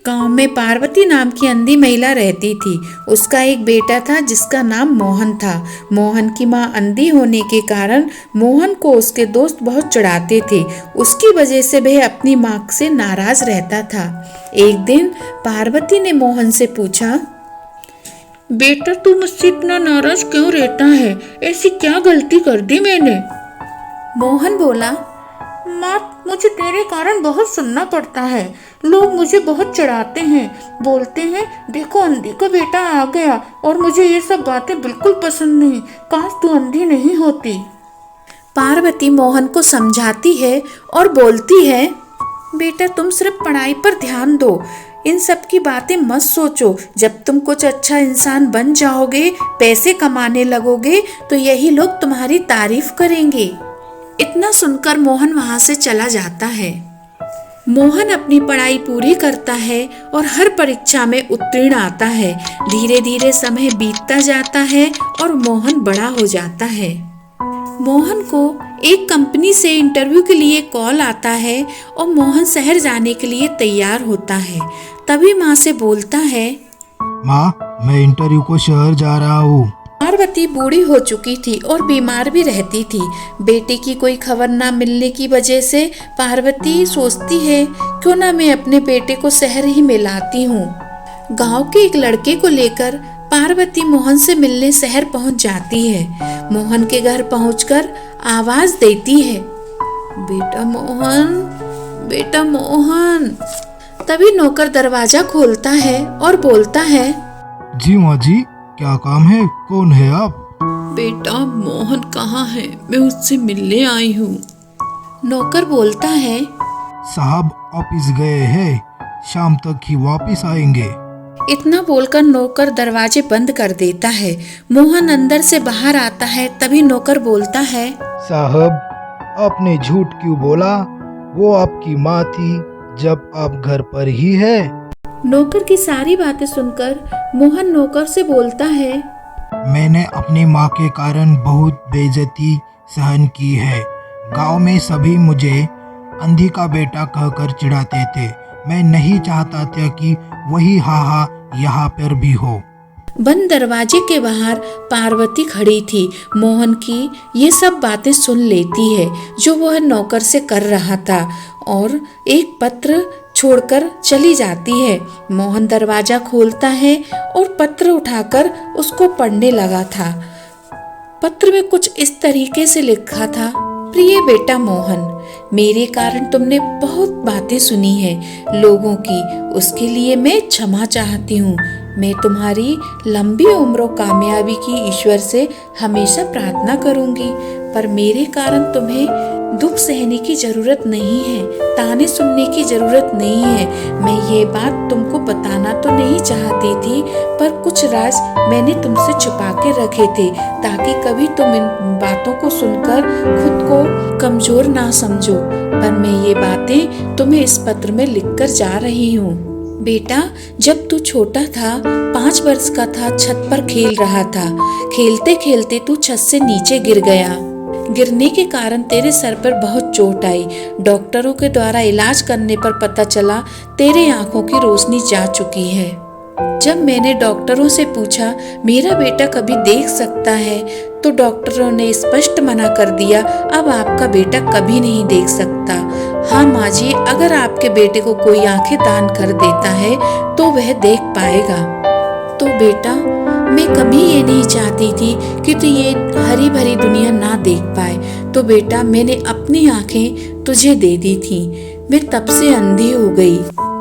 गांव में पार्वती नाम की अंधी महिला रहती थी। उसका एक बेटा था जिसका नाम मोहन था। मोहन की माँ अंधी होने के कारण मोहन को उसके दोस्त बहुत चिढ़ाते थे। उसकी वजह से वह अपनी माँ से नाराज रहता था। एक दिन पार्वती ने मोहन से पूछा, बेटा तू मुझसे इतना नाराज क्यों रहता है? ऐसी क्या गलती कर दी मैंने? मोहन बोला, माँ मुझे तेरे कारण बहुत सुनना पड़ता है। लोग मुझे बहुत चिढ़ाते हैं, बोलते हैं देखो अंधी का बेटा आ गया, और मुझे ये सब बातें बिल्कुल पसंद नहीं। काश तू अंधी नहीं होती। पार्वती मोहन को समझाती है और बोलती है, बेटा तुम सिर्फ पढ़ाई पर ध्यान दो, इन सब की बातें मत सोचो। जब तुम कुछ अच्छा इंसान बन जाओगे, पैसे कमाने लगोगे, तो यही लोग तुम्हारी तारीफ करेंगे। इतना सुनकर मोहन वहां से चला जाता है। मोहन अपनी पढ़ाई पूरी करता है और हर परीक्षा में उत्तीर्ण आता है। धीरे धीरे समय बीतता जाता है और मोहन बड़ा हो जाता है। मोहन को एक कंपनी से इंटरव्यू के लिए कॉल आता है और मोहन शहर जाने के लिए तैयार होता है। तभी माँ से बोलता है, माँ मैं इंटरव्यू को शहर जा रहा हूँ। पार्वती बूढ़ी हो चुकी थी और बीमार भी रहती थी। बेटे की कोई खबर ना मिलने की वजह से पार्वती सोचती है, क्यों ना मैं अपने बेटे को शहर ही में लाती हूँ। गांव के एक लड़के को लेकर पार्वती मोहन से मिलने शहर पहुंच जाती है। मोहन के घर पहुंचकर आवाज देती है, बेटा मोहन, बेटा मोहन। तभी नौकर दरवाजा खोलता है और बोलता है, जी माँ जी, क्या काम है? कौन है आप? बेटा मोहन कहाँ है? मैं उससे मिलने आई हूँ। नौकर बोलता है, साहब ऑफिस गए हैं, शाम तक ही वापस आएंगे। इतना बोलकर नौकर दरवाजे बंद कर देता है। मोहन अंदर से बाहर आता है। तभी नौकर बोलता है, साहब आपने झूठ क्यों बोला? वो आपकी माँ थी जब आप घर पर ही है। नौकर की सारी बातें सुनकर मोहन नौकर से बोलता है, मैंने अपनी माँ के कारण बहुत बेइज्जती सहन की है। गांव में सभी मुझे अंधी का बेटा कहकर चिढ़ाते थे। मैं नहीं चाहता था कि वही हाहा यहाँ पर भी हो। बंद दरवाजे के बाहर पार्वती खड़ी थी। मोहन की ये सब बातें सुन लेती है जो वह नौकर से कर रहा था, और एक पत्र छोड़कर चली जाती है। मोहन दरवाजा खोलता है और पत्र उठाकर उसको पढ़ने लगा था। पत्र में कुछ इस तरीके से लिखा था, प्रिय बेटा मोहन, मेरे कारण तुमने बहुत बातें सुनी है लोगों की, उसके लिए मैं क्षमा चाहती हूँ। मैं तुम्हारी लंबी उम्र और कामयाबी की ईश्वर से हमेशा प्रार्थना करूंगी, पर मेरे कारण तुम्हें दुख सहने की जरूरत नहीं है, ताने सुनने की जरूरत नहीं है। मैं ये बात तुमको बताना तो नहीं चाहती थी, पर कुछ राज मैंने तुमसे छुपा के रखे थे, ताकि कभी तुम इन बातों को सुनकर खुद को कमजोर ना समझो। पर मैं ये बातें तुम्हें इस पत्र में लिखकर जा रही हूँ। बेटा, जब तू छोटा था, 5 वर्ष का था, छत पर खेल रहा था। खेलते खेलते तू छत से नीचे गिर गया। गिरने के कारण तेरे सर पर बहुत चोट आई। डॉक्टरों के द्वारा इलाज करने पर पता चला तेरे आंखों की रोशनी जा चुकी है। जब मैंने डॉक्टरों से पूछा मेरा बेटा कभी देख सकता है, तो डॉक्टरों ने स्पष्ट मना कर दिया, अब आपका बेटा कभी नहीं देख सकता। हाँ माँ जी, अगर आपके बेटे को कोई आंखें दान कर देता है तो वह देख पाएगा। तो बेटा, मैं कभी ये नहीं चाहती थी कि तू ये हरी भरी दुनिया ना देख पाए, तो बेटा मैंने अपनी आंखें तुझे दे दी थी। मैं तब से अंधी हो गई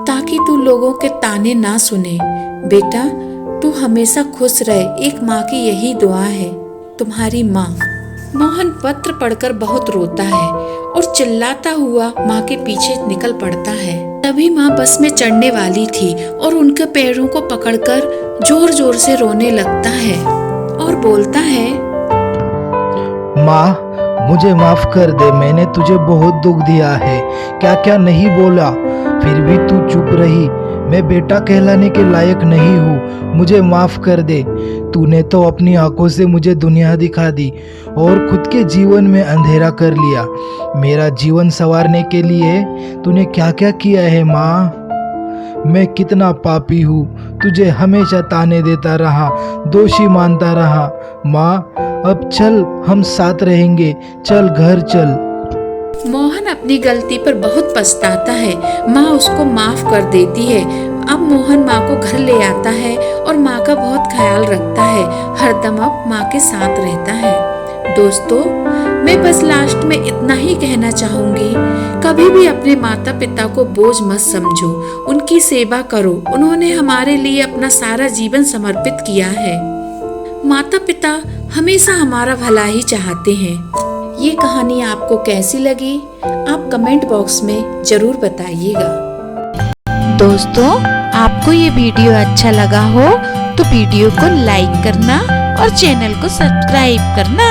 ताकि तू लोगों के ताने ना सुने। बेटा, तू हमेशा खुश रहे, एक माँ की यही दुआ है। तुम्हारी माँ। मोहन पत्र पढ़कर बहुत रोता है और चिल्लाता हुआ माँ के पीछे निकल पड़ता है। तभी माँ बस में चढ़ने वाली थी और उनके पैरों को पकड़कर जोर जोर से रोने लगता है और बोलता है, माँ मुझे माफ कर दे, मैंने तुझे बहुत दुख दिया है, क्या क्या नहीं बोला, फिर भी तू चुप रही। मैं बेटा कहलाने के लायक नहीं हूँ, मुझे माफ कर दे। तूने तो अपनी आंखों से मुझे दुनिया दिखा दी और खुद के जीवन में अंधेरा कर लिया। मेरा जीवन संवारने के लिए तूने क्या क्या किया है माँ। मैं कितना पापी हूँ, तुझे हमेशा ताने देता रहा, दोषी मानता रहा। माँ अब चल, हम साथ रहेंगे, चल घर चल। मोहन अपनी गलती पर बहुत पछताता है। माँ उसको माफ कर देती है। अब मोहन माँ को घर ले आता है और माँ का बहुत ख्याल रखता है, हरदम अब माँ के साथ रहता है। दोस्तों, मैं बस लास्ट में इतना ही कहना चाहूंगी, कभी भी अपने माता पिता को बोझ मत समझो, उनकी सेवा करो। उन्होंने हमारे लिए अपना सारा जीवन समर्पित किया है। माता पिता हमेशा हमारा भला ही चाहते हैं। ये कहानी आपको कैसी लगी, आप कमेंट बॉक्स में जरूर बताइएगा। दोस्तों, आपको ये वीडियो अच्छा लगा हो तो वीडियो को लाइक करना और चैनल को सब्सक्राइब करना।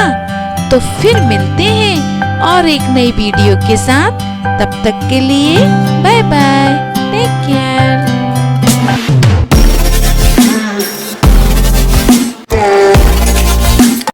तो फिर मिलते हैं और एक नई वीडियो के साथ। तब तक के लिए बाय बाय।